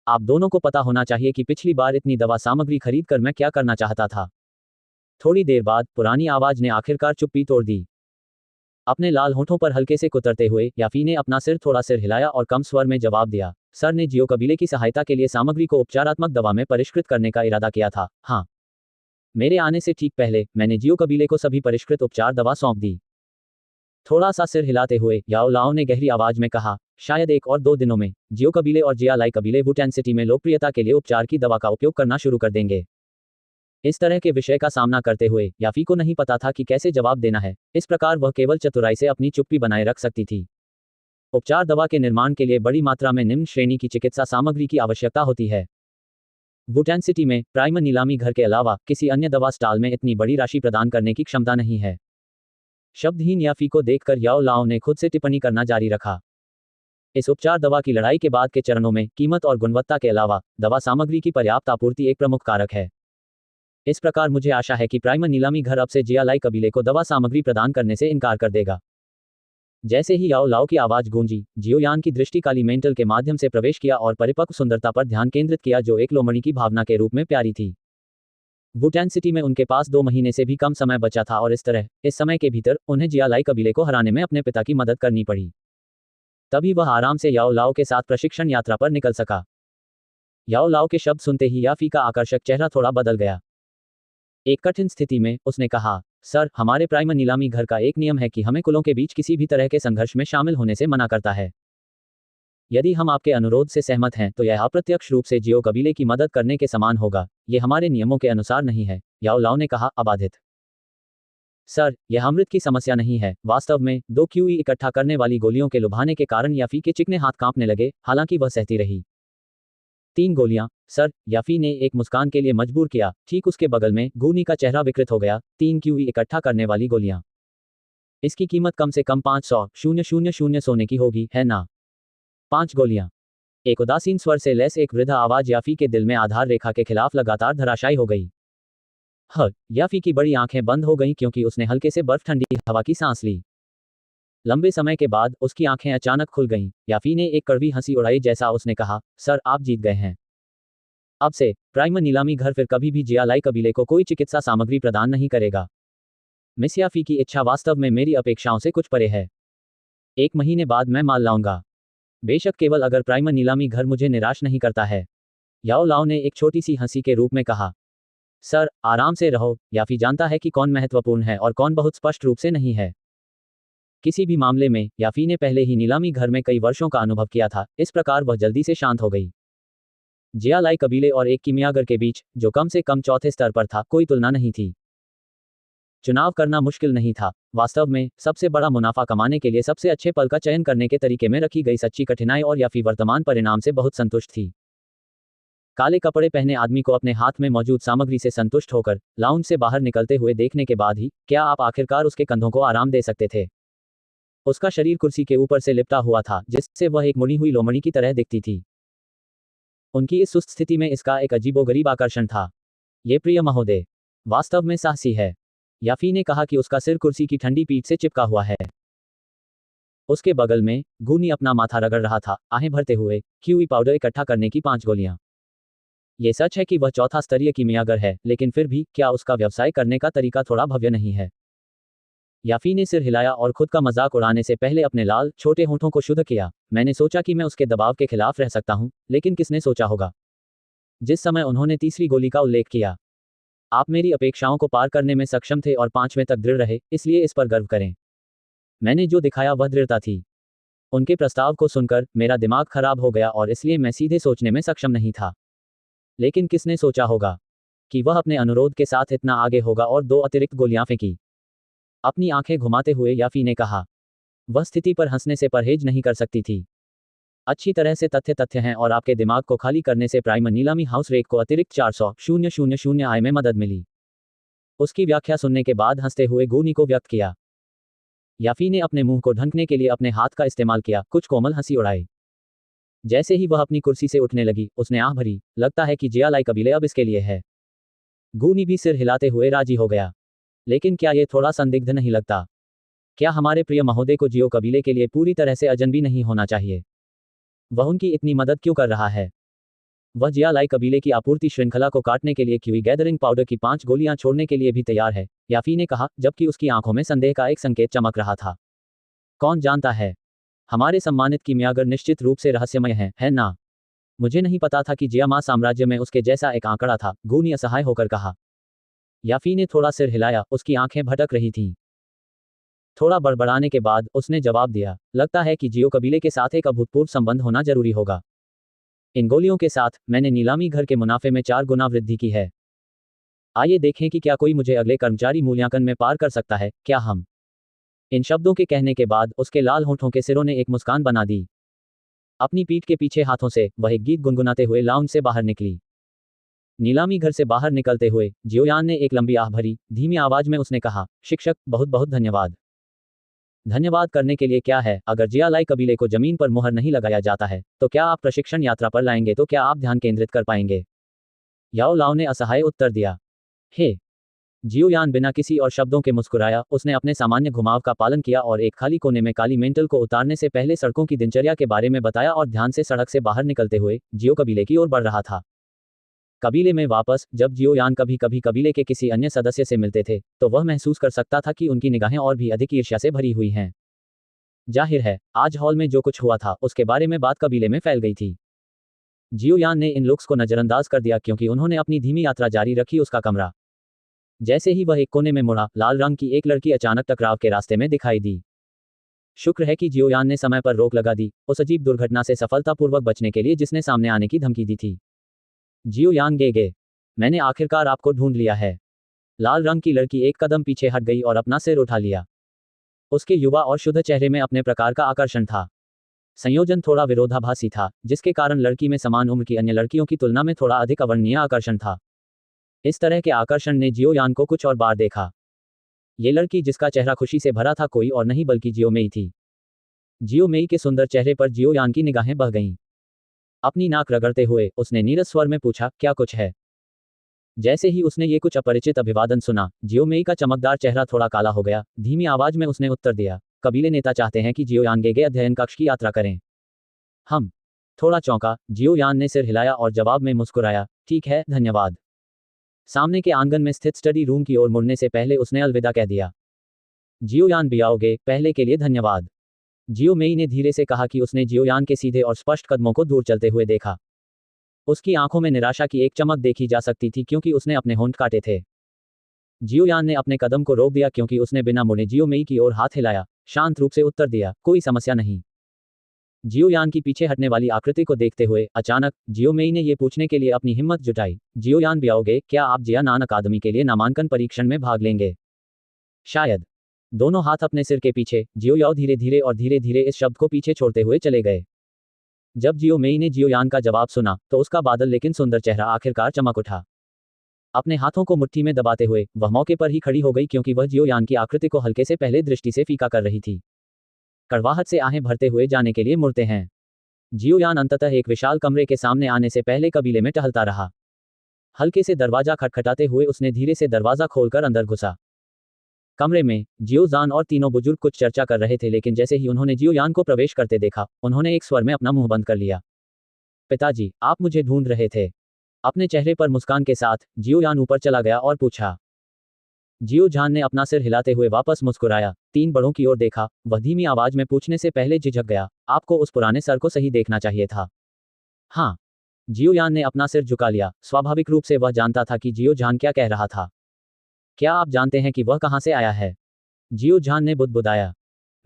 आप दोनों को पता होना चाहिए कि पिछली बार इतनी दवा सामग्री खरीद कर मैं क्या करना चाहता था। थोड़ी देर बाद पुरानी आवाज ने आखिरकार चुप्पी तोड़ दी। अपने लाल होठों पर हल्के से कुतरते हुए याफी ने अपना सिर हिलाया और कम स्वर में जवाब दिया, सर ने जियो कबीले की सहायता के लिए सामग्री को उपचारात्मक दवा में परिष्कृत करने का इरादा किया था। हाँ, मेरे आने से ठीक पहले मैंने जियो कबीले को सभी परिष्कृत उपचार दवा सौंप दी। थोड़ा सा सिर हिलाते हुए याओ लाओ ने गहरी आवाज में कहा, शायद 1 और 2 दिनों में जियो कबीले और जियालाई कबीले वुटेन सिटी में लोकप्रियता के लिए उपचार की दवा का उपयोग करना शुरू कर देंगे। इस तरह के विषय का सामना करते हुए याफी को नहीं पता था कि कैसे जवाब देना है। इस प्रकार वह केवल चतुराई से अपनी चुप्पी बनाए रख सकती थी। उपचार दवा के निर्माण के लिए बड़ी मात्रा में निम्न श्रेणी की चिकित्सा सामग्री की आवश्यकता होती है। वुटेन सिटी में प्राइमर नीलामी घर के अलावा किसी अन्य दवा स्टॉल में इतनी बड़ी राशि प्रदान करने की क्षमता नहीं है। शब्दहीन याफी को देखकर याओ लाओ ने खुद से टिप्पणी करना जारी रखा। इस उपचार दवा की लड़ाई के बाद के चरणों में कीमत और गुणवत्ता के अलावा दवा सामग्री की पर्याप्त आपूर्ति एक प्रमुख कारक है। इस प्रकार मुझे आशा है कि प्राइमर नीलामी घर अब से जियालाई कबीले को दवा सामग्री प्रदान करने से इनकार कर देगा। जैसे ही याओ लाओ की आवाज गूंजी, जियोयान की दृष्टि काली मेंटल के माध्यम से प्रवेश किया और परिपक्व सुंदरता पर ध्यान केंद्रित किया जो एक लोमड़ी की भावना के रूप में प्यारी थी। वुटेन सिटी में उनके पास 2 महीने से भी कम समय बचा था और इस समय के भीतर उन्हें जियालाई कबीले को हराने में अपने पिता की मदद करनी पड़ी। तभी वह आराम से याओ लाओ के साथ प्रशिक्षण यात्रा पर निकल सका। याओ लाओ के शब्द सुनते ही याफी का आकर्षक चेहरा थोड़ा बदल गया। एक कठिन स्थिति में उसने कहा, सर, हमारे प्राइमर नीलामी घर का एक नियम है कि हमें कुलों के बीच किसी भी तरह के संघर्ष में शामिल होने से मना करता है। यदि हम आपके अनुरोध से सहमत हैं तो यह अप्रत्यक्ष रूप से जियो कबीले की मदद करने के समान होगा। ये हमारे नियमों के अनुसार नहीं है, याओ लाओ ने कहा, अबाधित। सर, यह अमृत की समस्या नहीं है। वास्तव में 2 क्यूई इकट्ठा करने वाली गोलियों के लुभाने के कारण याफी के चिकने हाथ कांपने लगे, हालांकि वह सहती रही। 3 गोलियां, सर, याफी ने एक मुस्कान के लिए मजबूर किया। ठीक उसके बगल में गूनी का चेहरा विकृत हो गया। 3 क्यूई इकट्ठा करने वाली गोलियां। इसकी कीमत कम से कम 500,000 सोने की होगी, है ना? 5 गोलियां। एक उदासीन स्वर से लैस एक वृद्ध आवाज याफी के दिल में आधार रेखा के खिलाफ लगातार धराशायी हो गई। याफी की बड़ी आंखें बंद हो गईं क्योंकि उसने हल्के से बर्फ ठंडी हवा की सांस ली। लंबे समय के बाद उसकी आंखें अचानक खुल गईं। याफी ने एक कड़वी हंसी उड़ाई जैसा उसने कहा, सर, आप जीत गए हैं। अब से प्राइमर नीलामी घर फिर कभी भी जियालाई कबीले को कोई चिकित्सा सामग्री प्रदान नहीं करेगा। मिस याफी की इच्छा वास्तव में मेरी अपेक्षाओं से कुछ परे है। 1 महीने बाद मैं माल लाऊंगा। बेशक केवल अगर प्राइमर नीलामी घर मुझे निराश नहीं करता है। याओ लाओ ने एक छोटी सी हंसी के रूप में कहा, सर, आराम से रहो। याफी जानता है कि कौन महत्वपूर्ण है और कौन बहुत स्पष्ट रूप से नहीं है। किसी भी मामले में याफी ने पहले ही नीलामी घर में कई वर्षों का अनुभव किया था, इस प्रकार वह जल्दी से शांत हो गई। जियालाई कबीले और एक कीमियागर के बीच, जो कम से कम चौथे स्तर पर था, कोई तुलना नहीं थी। चुनाव करना मुश्किल नहीं था। वास्तव में सबसे बड़ा मुनाफा कमाने के लिए सबसे अच्छे पल का चयन करने के तरीके में रखी गई सच्ची कठिनाई और याफी वर्तमान परिणाम से बहुत संतुष्ट थी। काले कपड़े पहने आदमी को अपने हाथ में मौजूद सामग्री से संतुष्ट होकर लाउंज से बाहर निकलते हुए देखने के बाद ही क्या आप आखिरकार उसके कंधों को आराम दे सकते थे। उसका शरीर कुर्सी के ऊपर से लिपटा हुआ था, जिससे वह एक मुड़ी हुई लोमड़ी की तरह दिखती थी। उनकी इस सुस्त स्थिति में इसका एक अजीबोगरीब आकर्षण था। ये प्रिय महोदय वास्तव में साहसी है। याफी ने कहा कि उसका सिर कुर्सी की ठंडी पीठ से चिपका हुआ है। उसके बगल में गूनी अपना माथा रगड़ रहा था, आहें भरते हुए। क्यूई पाउडर इकट्ठा करने की 5 गोलियां। ये सच है कि वह चौथा स्तरीय कीमियागर है, लेकिन फिर भी क्या उसका व्यवसाय करने का तरीका थोड़ा भव्य नहीं है? याफी ने सिर हिलाया और खुद का मजाक उड़ाने से पहले अपने लाल छोटे होंठों को शुद्ध किया। मैंने सोचा कि मैं उसके दबाव के खिलाफ रह सकता हूं, लेकिन किसने सोचा होगा जिस समय उन्होंने तीसरी गोली का उल्लेख किया। आप मेरी अपेक्षाओं को पार करने में सक्षम थे और 5वें तक दृढ़ रहे, इसलिए इस पर गर्व करें। मैंने जो दिखाया वह दृढ़ता थी। उनके प्रस्ताव को सुनकर मेरा दिमाग खराब हो गया और इसलिए मैं सीधे सोचने में सक्षम नहीं था। लेकिन किसने सोचा होगा कि वह अपने अनुरोध के साथ इतना आगे होगा और 2 अतिरिक्त गोलियां फेंकी। अपनी आंखें घुमाते हुए याफी ने कहा, वह स्थिति पर हंसने से परहेज नहीं कर सकती थी। अच्छी तरह से तथ्य हैं और आपके दिमाग को खाली करने से प्राइमर नीलामी हाउस रेक को अतिरिक्त 400,000 आय में मदद मिली। उसकी व्याख्या सुनने के बाद हंसते हुए गूनी को व्यक्त किया। याफी ने अपने मुंह को ढंकने के लिए अपने हाथ का इस्तेमाल किया, कुछ कोमल हंसी उड़ाई। जैसे ही वह अपनी कुर्सी से उठने लगी, उसने आह भरी, लगता है कि जियालाई कबीले अब इसके लिए है। गूनी भी सिर हिलाते हुए राजी हो गया। लेकिन क्या ये थोड़ा संदिग्ध नहीं लगता? क्या हमारे प्रिय महोदय को जियो कबीले के लिए पूरी तरह से अजनबी नहीं होना चाहिए? वह उनकी इतनी मदद क्यों कर रहा है? वह जियालाई कबीले की आपूर्ति श्रृंखला को काटने के लिए क्यूई गैदरिंग पाउडर की 5 गोलियां छोड़ने के लिए भी तैयार है, याफी ने कहा, जबकि उसकी आंखों में संदेह का एक संकेत चमक रहा था। कौन जानता है, हमारे सम्मानित कीमियागर निश्चित रूप से रहस्यमय है ना? मुझे नहीं पता था कि जियामा साम्राज्य में उसके जैसा एक आंकड़ा था, गू ने असहाय होकर कहा। याफी ने थोड़ा सिर हिलाया, उसकी आंखें भटक रही थीं। थोड़ा बड़बड़ाने के बाद उसने जवाब दिया, लगता है कि जियो कबीले के साथ एक अभूतपूर्व संबंध होना जरूरी होगा। इन गोलियों के साथ मैंने नीलामी घर के मुनाफे में 4 गुना वृद्धि की है। आइए देखें कि क्या कोई मुझे अगले कर्मचारी मूल्यांकन में पार कर सकता है, क्या हम? इन शब्दों के कहने के बाद उसके लाल होंठों के सिरों ने एक मुस्कान बना दी। अपनी पीठ के पीछे हाथों से वह एक गीत गुनगुनाते हुए लाउंज से बाहर निकली। नीलामी घर से बाहर निकलते हुए जियोयान ने एक लंबी आह भरी, धीमी आवाज में उसने कहा, शिक्षक, बहुत बहुत धन्यवाद। धन्यवाद करने के लिए क्या है? अगर जियालाई कबीले को जमीन पर मुहर नहीं लगाया जाता है, तो क्या आप प्रशिक्षण यात्रा पर लाएंगे? तो क्या आप ध्यान केंद्रित कर पाएंगे? याओ लाओ ने असहाय उत्तर दिया। हे जियोयान बिना किसी और शब्दों के मुस्कुराया। उसने अपने सामान्य घुमाव का पालन किया और एक खाली कोने में काली मेंटल को उतारने से पहले सड़कों की दिनचर्या के बारे में बताया और ध्यान से सड़क से बाहर निकलते हुए जियो कबीले की ओर बढ़ रहा था। कबीले में वापस जब जियोयान कभी कभी कबीले के किसी अन्य सदस्य से मिलते थे, तो वह महसूस कर सकता था कि उनकी निगाहें और भी अधिक ईर्ष्या से भरी हुई हैं। जाहिर है, आज हॉल में जो कुछ हुआ था उसके बारे में बात कबीले में फैल गई थी। जियोयान ने इन लुक्स को नजरअंदाज कर दिया क्योंकि उन्होंने अपनी धीमी यात्रा जारी रखी। उसका कमरा, जैसे ही वह एक कोने में मुड़ा, लाल रंग की एक लड़की अचानक टकराव के रास्ते में दिखाई दी। शुक्र है कि जियोयान ने समय पर रोक लगा दी, उस अजीब दुर्घटना से सफलतापूर्वक बचने के लिए जिसने सामने आने की धमकी दी थी। जियोयान गे, मैंने आखिरकार आपको ढूंढ लिया है। लाल रंग की लड़की एक कदम पीछे हट गई और अपना सिर उठा लिया। उसके युवा और शुद्ध चेहरे में अपने प्रकार का आकर्षण था। संयोजन थोड़ा विरोधाभासी था, जिसके कारण लड़की में समान उम्र की अन्य लड़कियों की तुलना में थोड़ा अधिक अवर्णनीय आकर्षण था। इस तरह के आकर्षण ने जियोयान को कुछ और बार देखा। ये लड़की जिसका चेहरा खुशी से भरा था कोई और नहीं बल्कि जियो मेई थी। जियो मेई के सुंदर चेहरे पर जियोयान की निगाहें बह गईं। अपनी नाक रगड़ते हुए उसने नीरस स्वर में पूछा, क्या कुछ है? जैसे ही उसने ये कुछ अपरिचित अभिवादन सुना, जियो मेई का चमकदार चेहरा थोड़ा काला हो गया। धीमी आवाज में उसने उत्तर दिया, कबीले नेता चाहते हैं कि जियोयान गे अध्ययन कक्ष की यात्रा करें। हम थोड़ा चौंका। जियोयान ने सिर हिलाया और जवाब में मुस्कुराया, ठीक है, धन्यवाद। सामने के आंगन में स्थित स्टडी रूम की ओर मुड़ने से पहले उसने अलविदा कह दिया। जियोयान बियाओगे, पहले के लिए धन्यवाद। जियो मेई ने धीरे से कहा कि उसने जियोयान के सीधे और स्पष्ट कदमों को दूर चलते हुए देखा। उसकी आंखों में निराशा की एक चमक देखी जा सकती थी क्योंकि उसने अपने होंठ काटे थे। जियोयान ने अपने कदम को रोक दिया क्योंकि उसने बिना मुड़े जियो मेई की ओर हाथ हिलाया, शांत रूप से उत्तर दिया, कोई समस्या नहीं। जियोयान की पीछे हटने वाली आकृति को देखते हुए अचानक जियो मेई ने यह पूछने के लिए अपनी हिम्मत जुटाई, जियोयान बियाओगे, क्या आप जियानान अकादमी के लिए नामांकन परीक्षण में भाग लेंगे? शायद। दोनों हाथ अपने सिर के पीछे, जियोयाओ धीरे धीरे इस शब्द को पीछे छोड़ते हुए चले गए। जब जियो मेई ने जियोयान का जवाब सुना, तो उसका बादल लेकिन सुंदर चेहरा आखिरकार चमक उठा। अपने हाथों को मुट्ठी में दबाते हुए वह मौके पर ही खड़ी हो गई क्योंकि वह जियोयान की आकृति को हल्के से पहले दृष्टि से फीका कर रही थी। कड़वाहट से आहें भरते हुए जाने के लिए मुड़ते हैं। जियोयान अंततः एक विशाल कमरे के सामने आने से पहले कबीले में टहलता रहा। हल्के से दरवाजा खटखटाते हुए उसने धीरे से दरवाजा खोलकर अंदर घुसा। कमरे में जियोजान और तीनों बुजुर्ग कुछ चर्चा कर रहे थे, लेकिन जैसे ही उन्होंने जियोयान को प्रवेश करते देखा, उन्होंने एक स्वर में अपना मुंह बंद कर लिया। पिताजी, आप मुझे ढूंढ रहे थे? अपने चेहरे पर मुस्कान के साथ जियोयान ऊपर चला गया और पूछा। जियोजान ने अपना सिर हिलाते हुए वापस मुस्कुराया, तीन बड़ों की ओर देखा। वह धीमी आवाज में पूछने से पहले झिझक गया, आपको उस पुराने सर को सही देखना चाहिए था। हाँ। जियोयान ने अपना सिर झुका लिया। स्वाभाविक रूप से वह जानता था कि जियोजान क्या कह रहा था। क्या आप जानते हैं कि वह कहां से आया है? जियोजान ने बुदबुदाया।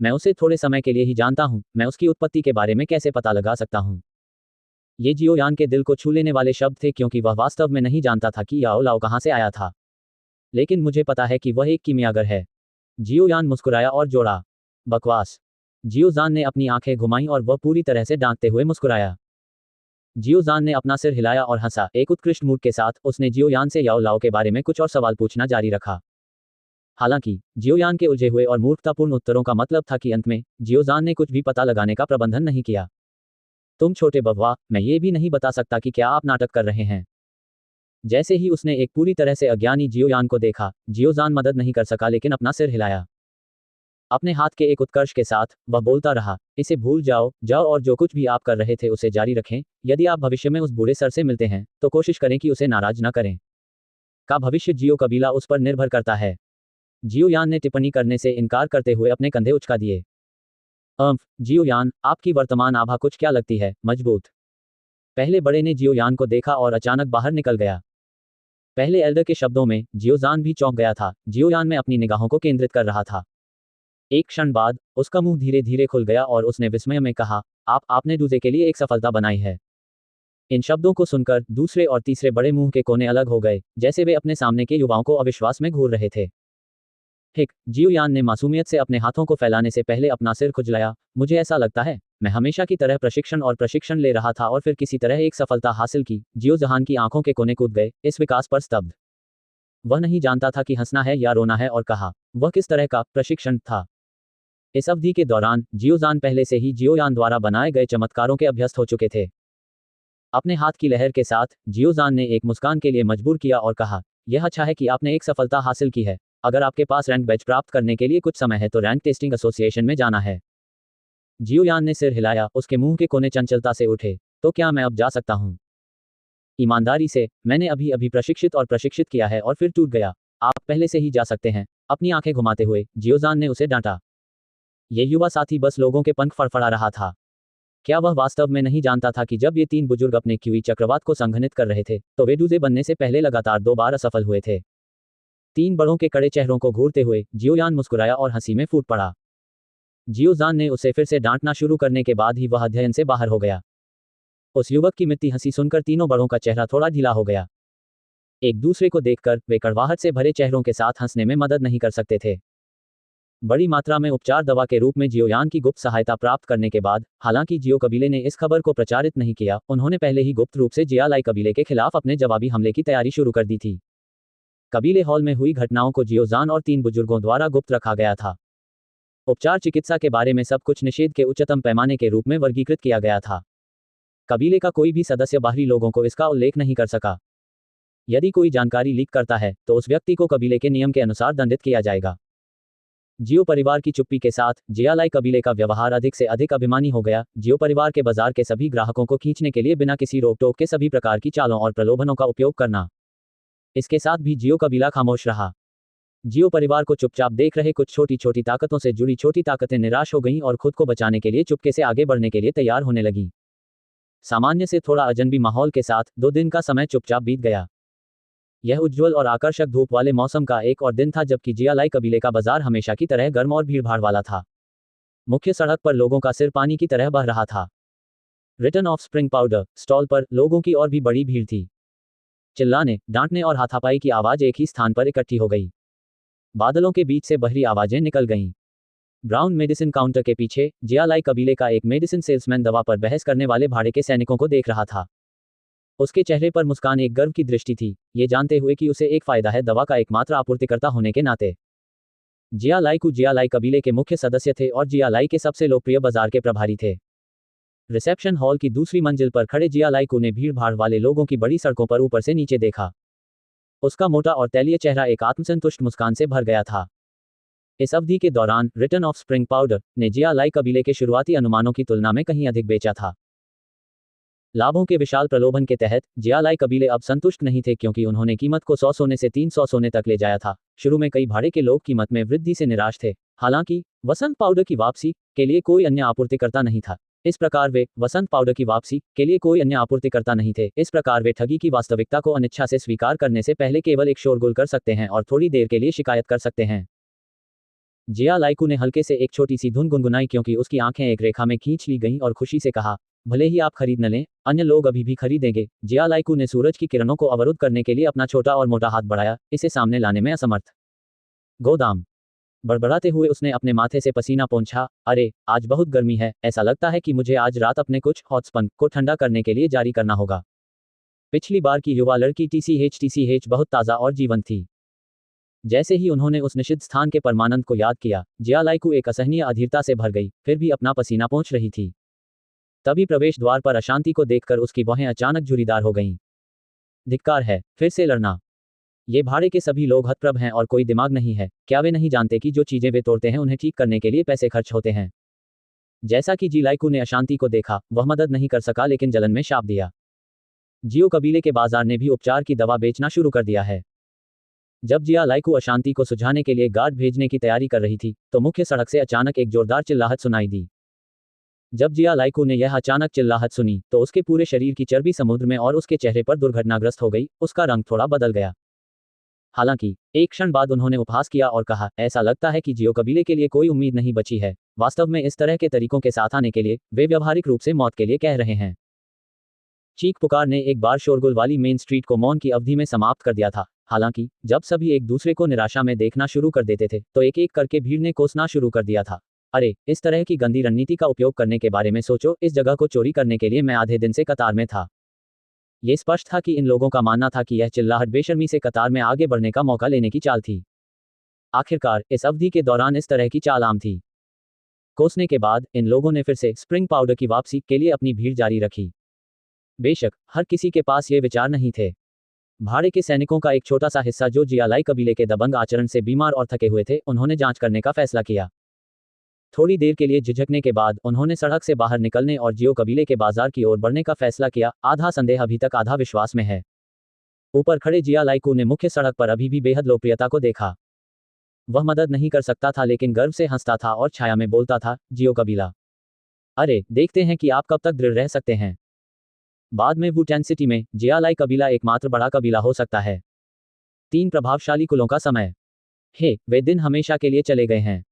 मैं उसे थोड़े समय के लिए ही जानता हूं, मैं उसकी उत्पत्ति के बारे में कैसे पता लगा सकता हूं? ये जियोयान के दिल को छू लेने वाले शब्द थे क्योंकि वह वास्तव में नहीं जानता था कि याओ लाओ कहां से आया था। लेकिन मुझे पता है कि वह एक कीमियागर है। जियोयान मुस्कुराया और जोड़ा, बकवास। जियोजान ने अपनी आंखें घुमाईं और वह पूरी तरह से डांटते हुए मुस्कुराया। जियोजान ने अपना सिर हिलाया और हंसा। एक उत्कृष्ट मूड के साथ उसने जियोयान से याओ लाओ के बारे में कुछ और सवाल पूछना जारी रखा। हालांकि जियोयान के उलझे हुए और मूर्खतापूर्ण उत्तरों का मतलब था कि अंत में जियोजान ने कुछ भी पता लगाने का प्रबंधन नहीं किया। तुम छोटे बव्वा, मैं ये भी नहीं बता सकता कि क्या आप नाटक कर रहे हैं। जैसे ही उसने एक पूरी तरह से अज्ञानी जियोयान को देखा, जियोजान मदद नहीं कर सका लेकिन अपना सिर हिलाया। अपने हाथ के एक उत्कर्ष के साथ वह बोलता रहा, इसे भूल जाओ, जाओ और जो कुछ भी आप कर रहे थे उसे जारी रखें। यदि आप भविष्य में उस बूढ़े सर से मिलते हैं तो कोशिश करें कि उसे नाराज न करें। का भविष्य जियो कबीला उस पर निर्भर करता है। जियो यान ने टिप्पणी करने से इनकार करते हुए अपने कंधे उचका दिए। जियो यान, आपकी वर्तमान आभा कुछ क्या लगती है, मजबूत? पहले बड़े ने जियो यान को देखा और अचानक बाहर निकल गया। पहले एल्डर के शब्दों में जियोजान भी चौंक गया था। जियो यान में अपनी निगाहों को केंद्रित कर रहा था। एक क्षण बाद उसका मुंह धीरे धीरे खुल गया और उसने विस्मय में कहा, आपने दूजे के लिए एक सफलता बनाई है। इन शब्दों को सुनकर दूसरे और तीसरे बड़े मुंह के कोने अलग हो गए, जैसे वे अपने सामने के युवाओं को अविश्वास में घूर रहे थे। जियो यान ने मासूमियत से अपने हाथों को फैलाने से पहले अपना सिर खुजलाया। मुझे ऐसा लगता है, मैं हमेशा की तरह प्रशिक्षण ले रहा था और फिर किसी तरह एक सफलता हासिल की। जियो जहान की आंखों के कोने कूद गए, इस विकास पर स्तब्ध। वह नहीं जानता था कि हंसना है या रोना है और कहा, वह किस तरह का प्रशिक्षण था। इस अवधि के दौरान जियोजान पहले से ही जियोयान द्वारा बनाए गए चमत्कारों के अभ्यस्त हो चुके थे। अपने हाथ की लहर के साथ जियोजान ने एक मुस्कान के लिए मजबूर किया और कहा, यह अच्छा है कि आपने एक सफलता हासिल की है। अगर आपके पास रैंक बैच प्राप्त करने के लिए कुछ समय है तो रैंक टेस्टिंग एसोसिएशन में जाना है। जियोयान ने सिर हिलाया, उसके मुंह के कोने चंचलता से उठे। तो क्या मैं अब जा सकता हूं? ईमानदारी से, मैंने अभी अभी प्रशिक्षित किया है और फिर टूट गया। आप पहले से ही जा सकते हैं। अपनी आंखें घुमाते हुए जियोजान ने उसे डांटा। ये युवा साथी बस लोगों के पंख फड़फड़ा रहा था। क्या वह वास्तव में नहीं जानता था कि जब ये तीन बुजुर्ग अपने क्यूई चक्रवात को संघनित कर रहे थे तो वे दूजे बनने से पहले लगातार 2 बार असफल हुए थे। तीन बड़ों के कड़े चेहरों को घूरते हुए जियोयान मुस्कुराया और हंसी में फूट पड़ा। जियोजान ने उसे फिर से डांटना शुरू करने के बाद ही वह अध्ययन से बाहर हो गया। उस युवक की मिट्टी हंसी सुनकर तीनों बड़ों का चेहरा थोड़ा ढीला हो गया। एक दूसरे को देखकर वे कड़वाहट से भरे चेहरों के साथ हंसने में मदद नहीं कर सकते थे। बड़ी मात्रा में उपचार दवा के रूप में जियोयान की गुप्त सहायता प्राप्त करने के बाद, हालांकि जियो कबीले ने इस खबर को प्रचारित नहीं किया, उन्होंने पहले ही गुप्त रूप से जियालाई कबीले के खिलाफ अपने जवाबी हमले की तैयारी शुरू कर दी थी। कबीले हॉल में हुई घटनाओं को जियोजान और तीन बुजुर्गों द्वारा गुप्त रखा गया था। उपचार चिकित्सा के बारे में सब कुछ निषेध के उच्चतम पैमाने के रूप में वर्गीकृत किया गया था। कबीले का कोई भी सदस्य बाहरी लोगों को इसका उल्लेख नहीं कर सका। यदि कोई जानकारी लीक करता है तो उस व्यक्ति को कबीले के नियम के अनुसार दंडित किया जाएगा। जियो परिवार की चुप्पी के साथ जियालाई कबीले का व्यवहार अधिक से अधिक अभिमानी हो गया। जियो परिवार के बाजार के सभी ग्राहकों को खींचने के लिए बिना किसी रोक टोक के सभी प्रकार की चालों और प्रलोभनों का उपयोग करना। इसके साथ भी जियो कबीला खामोश रहा। जियो परिवार को चुपचाप देख रहे कुछ छोटी छोटी ताकतों से जुड़ी छोटी ताकतें निराश हो गईं और खुद को बचाने के लिए चुपके से आगे बढ़ने के लिए तैयार होने लगी। सामान्य से थोड़ा अजनबी माहौल के साथ 2 दिन का समय चुपचाप बीत गया। यह उज्ज्वल और आकर्षक धूप वाले मौसम का एक और दिन था जबकि जियालाई कबीले का बाजार हमेशा की तरह गर्म और भीड़भाड़ वाला था। मुख्य सड़क पर लोगों का सिर पानी की तरह बह रहा था। Return of spring powder stall पर लोगों की और भी बड़ी भीड़ थी। चिल्लाने, डांटने और हाथापाई की आवाज एक ही स्थान पर इकट्ठी हो गई। बादलों के बीच से बहरी आवाजें निकल गईं। ब्राउन मेडिसिन काउंटर के पीछे जियालाई कबीले का एक मेडिसिन सेल्समैन दवा पर बहस करने वाले भाड़े के सैनिकों को देख रहा था। उसके चेहरे पर मुस्कान एक गर्व की दृष्टि थी, ये जानते हुए कि उसे एक फायदा है दवा का एकमात्र आपूर्तिकर्ता होने के नाते। जियालाई कबीले के मुख्य सदस्य थे और जियालाई के सबसे लोकप्रिय बाजार के प्रभारी थे। रिसेप्शन हॉल की दूसरी मंजिल पर खड़े जियालाई ने भीड़ भाड़ वाले लोगों की बड़ी सड़कों पर ऊपर से नीचे देखा। उसका मोटा और तैलीय चेहरा एक आत्मसंतुष्ट मुस्कान से भर गया था। इस अवधि के दौरान रिटर्न ऑफ स्प्रिंग पाउडर ने जियालाई कबीले के शुरुआती अनुमानों की तुलना में कहीं अधिक बेचा था। लाभों के विशाल प्रलोभन के तहत जियालाई कबीले अब संतुष्ट नहीं थे क्योंकि उन्होंने कीमत को 100 सोने से 300 सोने तक ले जाया था। शुरू में कई भाड़े के लोग कीमत में वृद्धि से निराश थे। हालांकि वसंत पाउडर की वापसी के लिए कोई अन्य आपूर्तिकर्ता नहीं था। इस प्रकार वे ठगी की वास्तविकता को अनिच्छा से स्वीकार करने से पहले केवल एक शोरगुल कर सकते हैं और थोड़ी देर के लिए शिकायत कर सकते हैं। जियालाई ने हल्के से एक छोटी सी धुन गुनगुनाई क्योंकि उसकी आंखें एक रेखा में खींच ली गईं और खुशी से कहा, भले ही आप खरीद न लें, अन्य लोग अभी भी खरीदेंगे। जियालाई ने सूरज की किरणों को अवरुद्ध करने के लिए अपना छोटा और मोटा हाथ बढ़ाया, इसे सामने लाने में असमर्थ। गोदाम। बड़बड़ाते हुए उसने अपने माथे से पसीना पोंछा। अरे, आज बहुत गर्मी है, ऐसा लगता है कि मुझे आज रात अपने कुछ हॉटस्पन को ठंडा करने के लिए जारी करना होगा। पिछली बार की युवा लड़की टीसीएच बहुत ताज़ा और जीवंत थी। जैसे ही उन्होंने उस निषिद्ध स्थान के परमानंद को याद किया, जियालाई एक असहनीय अधीरता से भर गई, फिर भी अपना पसीना पोंछ रही थी। तभी प्रवेश द्वार पर अशांति को देखकर उसकी भौहें अचानक झुर्रीदार हो गईं। धिक्कार है, फिर से लड़ना। ये भाड़े के सभी लोग हतप्रभ हैं और कोई दिमाग नहीं है। क्या वे नहीं जानते कि जो चीजें वे तोड़ते हैं उन्हें ठीक करने के लिए पैसे खर्च होते हैं। जैसा कि जी लाइकू ने अशांति को देखा, वह मदद नहीं कर सका लेकिन जलन में शाप दिया। जियो कबीले के बाजार ने भी उपचार की दवा बेचना शुरू कर दिया है। जब जिया लाइकू अशांति को सुझाने के लिए गार्ड भेजने की तैयारी कर रही थी, तो मुख्य सड़क से अचानक एक जोरदार चिल्लाहट सुनाई दी। जब जिया लाइकू ने यह अचानक चिल्लाहट सुनी, तो उसके पूरे शरीर की चर्बी समुद्र में और उसके चेहरे पर दुर्घटनाग्रस्त हो गई, उसका रंग थोड़ा बदल गया। हालांकि एक क्षण बाद उन्होंने उपहास किया और कहा, ऐसा लगता है कि जियो कबीले के लिए कोई उम्मीद नहीं बची है। वास्तव में इस तरह के तरीकों के साथ आने के लिए वे व्यावहारिक रूप से मौत के लिए कह रहे हैं। चीख पुकार ने एक बार शोरगुल वाली मेन स्ट्रीट को मौन की अवधि में समाप्त कर दिया था। हालांकि जब सभी एक दूसरे को निराशा में देखना शुरू कर देते थे, तो एक एक करके भीड़ ने कोसना शुरू कर दिया था। अरे, इस तरह की गंदी रणनीति का उपयोग करने के बारे में सोचो। इस जगह को चोरी करने के लिए मैं आधे दिन से कतार में था। ये स्पष्ट था कि इन लोगों का मानना था कि यह चिल्लाहट बेशर्मी से कतार में आगे बढ़ने का मौका लेने की चाल थी। आखिरकार इस अवधि के दौरान इस तरह की चाल आम थी। कोसने के बाद इन लोगों ने फिर से स्प्रिंग पाउडर की वापसी के लिए अपनी भीड़ जारी रखी। बेशक हर किसी के पास ये विचार नहीं थे। भाड़े के सैनिकों का एक छोटा सा हिस्सा जो जियालाई कबीले के दबंग आचरण से बीमार और थके हुए थे, उन्होंने जांच करने का फैसला किया। थोड़ी देर के लिए झिझकने के बाद उन्होंने सड़क से बाहर निकलने और जियो कबीले के बाजार की ओर बढ़ने का फैसला किया। आधा संदेह अभी तक आधा विश्वास में है। ऊपर खड़े जिया लाइकू ने मुख्य सड़क पर अभी भी बेहद लोकप्रियता को देखा। वह मदद नहीं कर सकता था लेकिन गर्व से हंसता था और छाया में बोलता था, जियो कबीला, अरे देखते हैं कि आप कब तक दृढ़ रह सकते हैं। बाद में वुटेन सिटी में जियालाई कबीला एकमात्र बड़ा कबीला हो सकता है। 3 प्रभावशाली कुलों का समय। हे, वे दिन हमेशा के लिए चले गए हैं।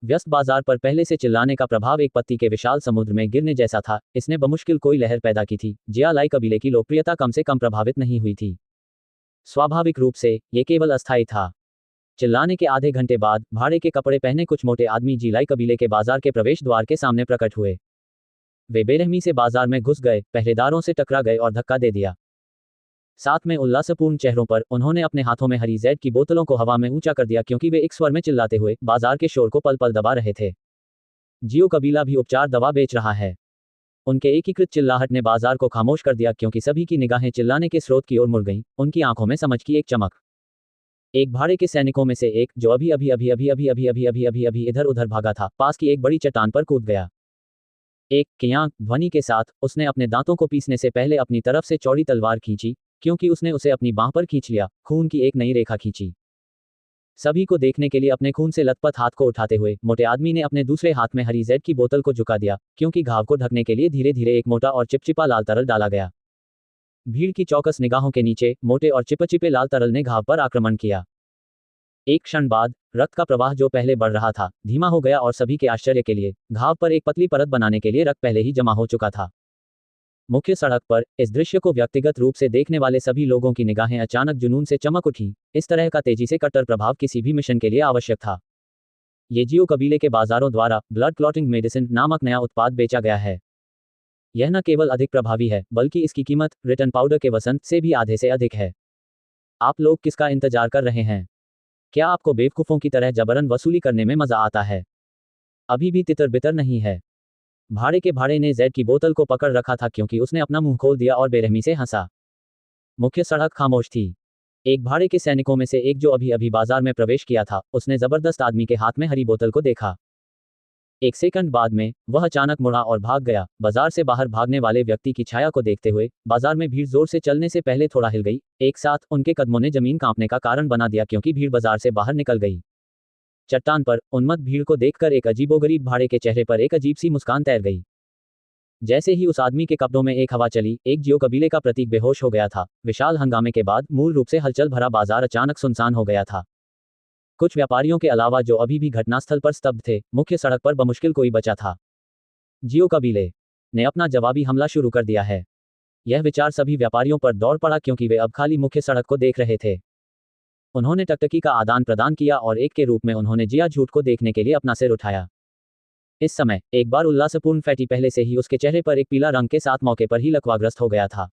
व्यस्त बाजार पर पहले से चिल्लाने का प्रभाव एक पत्ती के विशाल समुद्र में गिरने जैसा था। इसने बमुश्किल कोई लहर पैदा की थी। जियालाई कबीले की लोकप्रियता कम से कम प्रभावित नहीं हुई थी। स्वाभाविक रूप से ये केवल अस्थायी था। चिल्लाने के आधे घंटे बाद भाड़े के कपड़े पहने कुछ मोटे आदमी जियालाई कबीले के बाजार के प्रवेश द्वार के सामने प्रकट हुए। वे बेरहमी से बाजार में घुस गए, पहरेदारों से टकरा गए और धक्का दे दिया। साथ में उल्लासपूर्ण चेहरों पर उन्होंने अपने हाथों में हरी जैड की बोतलों को हवा में ऊंचा कर दिया क्योंकि वे एक स्वर में चिल्लाते हुए बाजार के शोर को पल पल दबा रहे थे। जियो कबीला भी उपचार दवा बेच रहा है। उनके एकीकृत चिल्लाहट ने बाजार को खामोश कर दिया क्योंकि सभी की निगाहें चिल्लाने के स्रोत की ओर मुड़ गईं, उनकी आंखों में समझ की एक चमक। एक भाड़े के सैनिकों में से एक, जो अभी इधर उधर भागा था, पास की एक बड़ी चट्टान पर कूद गया। एक क्यांक ध्वनि के साथ उसने अपने दांतों को पीसने से पहले अपनी तरफ से चौड़ी तलवार खींची, क्योंकि उसने उसे अपनी बांह पर खींच लिया, खून की एक नई रेखा खींची। सभी को देखने के लिए अपने खून से लथपथ हाथ को उठाते हुए मोटे आदमी ने अपने दूसरे हाथ में हरी जैड की बोतल को झुका दिया, क्योंकि घाव को ढकने के लिए धीरे धीरे एक मोटा और चिपचिपा लाल तरल डाला गया। भीड़ की चौकस निगाहों के नीचे मोटे और चिपचिपे लाल तरल ने घाव पर आक्रमण किया। एक क्षण बाद रक्त का प्रवाह जो पहले बढ़ रहा था धीमा हो गया और सभी के आश्चर्य के लिए घाव पर एक पतली परत बनाने के लिए रक्त पहले ही जमा हो चुका था। मुख्य सड़क पर इस दृश्य को व्यक्तिगत रूप से देखने वाले सभी लोगों की निगाहें अचानक जुनून से चमक उठी। इस तरह का तेजी से कट्टर प्रभाव किसी भी मिशन के लिए आवश्यक था। ये जियो कबीले के बाजारों द्वारा ब्लड क्लॉटिंग मेडिसिन नामक नया उत्पाद बेचा गया है। यह न केवल अधिक प्रभावी है, बल्कि इसकी कीमत रिटर्न पाउडर के वसंत से भी आधे से अधिक है। आप लोग किसका इंतजार कर रहे हैं? क्या आपको बेवकूफों की तरह जबरन वसूली करने में मजा आता है? अभी भी तितर बितर नहीं है? भाड़े के भाड़े ने जैड की बोतल को पकड़ रखा था क्योंकि उसने अपना मुंह खोल दिया और बेरहमी से हंसा। मुख्य सड़क खामोश थी। एक भाड़े के सैनिकों में से एक, जो अभी अभी बाजार में प्रवेश किया था, उसने जबरदस्त आदमी के हाथ में हरी बोतल को देखा। एक सेकंड बाद में वह अचानक मुड़ा और भाग गया। बाजार से बाहर भागने वाले व्यक्ति की छाया को देखते हुए बाजार में भीड़ जोर से चलने से पहले थोड़ा हिल गई। एक साथ उनके कदमों ने जमीन कांपने का कारण बना दिया क्योंकि भीड़ बाजार से बाहर निकल गई। चट्टान पर उन्मत्त भीड़ को देखकर एक अजीबोगरीब भाड़े के चेहरे पर एक अजीब सी मुस्कान तैर गई। जैसे ही उस आदमी के कपड़ों में एक हवा चली, एक जियो कबीले का प्रतीक बेहोश हो गया था। विशाल हंगामे के बाद मूल रूप से हलचल भरा बाजार अचानक सुनसान हो गया था। कुछ व्यापारियों के अलावा जो अभी भी घटनास्थल पर स्तब्ध थे, मुख्य सड़क पर बमुश्किल कोई बचा था। जियो कबीले ने अपना जवाबी हमला शुरू कर दिया है। यह विचार सभी व्यापारियों पर दौड़ पड़ा क्योंकि वे अब खाली मुख्य सड़क को देख रहे थे। उन्होंने टकटकी का आदान प्रदान किया और एक के रूप में उन्होंने जिया झूठ को देखने के लिए अपना सिर उठाया। इस समय एक बार उल्लासपूर्ण फैटी पहले से ही उसके चेहरे पर एक पीला रंग के साथ मौके पर ही लकवाग्रस्त हो गया था।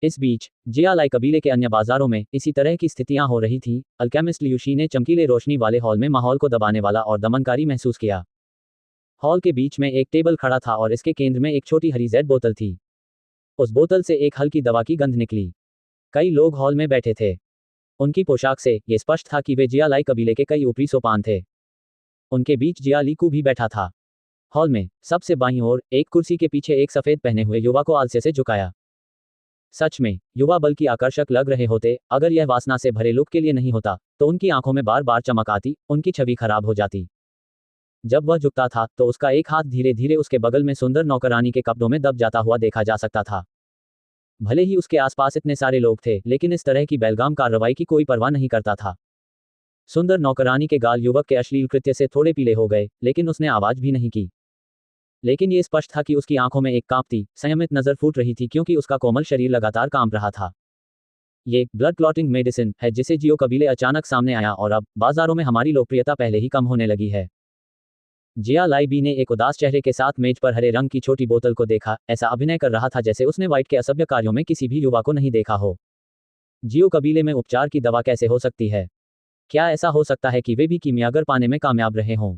इस बीच जियालाई कबीले के अन्य बाजारों में इसी तरह की स्थितियां हो रही थीं। अल्केमिस्ट लियूशी ने चमकीले रोशनी वाले हॉल में माहौल को दबाने वाला और दमनकारी महसूस किया। हॉल के बीच में एक टेबल खड़ा था और इसके केंद्र में एक छोटी हरी जैड बोतल थी। उस बोतल से एक हल्की दवा की गंध निकली। कई लोग हॉल में बैठे थे। उनकी पोशाक से ये स्पष्ट था कि वे जियालाई कबीले के कई ऊपरी सोपान थे। उनके बीच जिया लीकू भी बैठा था। हॉल में सबसे बाईं ओर एक कुर्सी के पीछे एक सफेद पहने हुए युवा को आलस्य से झुकाया। सच में युवा बल्कि आकर्षक लग रहे होते, अगर यह वासना से भरे लुक के लिए नहीं होता तो उनकी आंखों में बार बार चमक आती, उनकी छवि खराब हो जाती। जब वह झुकता था तो उसका एक हाथ धीरे धीरे उसके बगल में सुंदर नौकरानी के कपड़ों में दब जाता हुआ देखा जा सकता था। भले ही उसके आसपास इतने सारे लोग थे, लेकिन इस तरह की बेलगाम कार्रवाई की कोई परवाह नहीं करता था। सुंदर नौकरानी के गाल युवक के अश्लील कृत्य से थोड़े पीले हो गए, लेकिन उसने आवाज भी नहीं की। लेकिन ये स्पष्ट था कि उसकी आंखों में एक कांपती, संयमित नजर फूट रही थी, क्योंकि उसका कोमल शरीर लगातार कांप रहा था। ये ब्लड क्लॉटिंग मेडिसिन है जिसे जियो कबीले अचानक सामने आया और अब बाजारों में हमारी लोकप्रियता पहले ही कम होने लगी है। जिया लाई बी ने एक उदास चेहरे के साथ मेज पर हरे रंग की छोटी बोतल को देखा, ऐसा अभिनय कर रहा था जैसे उसने वाइट के असभ्य कार्यों में किसी भी युवा को नहीं देखा हो। जियो कबीले में उपचार की दवा कैसे हो सकती है? क्या ऐसा हो सकता है कि वे भी कीमियागर पाने में कामयाब रहे हों?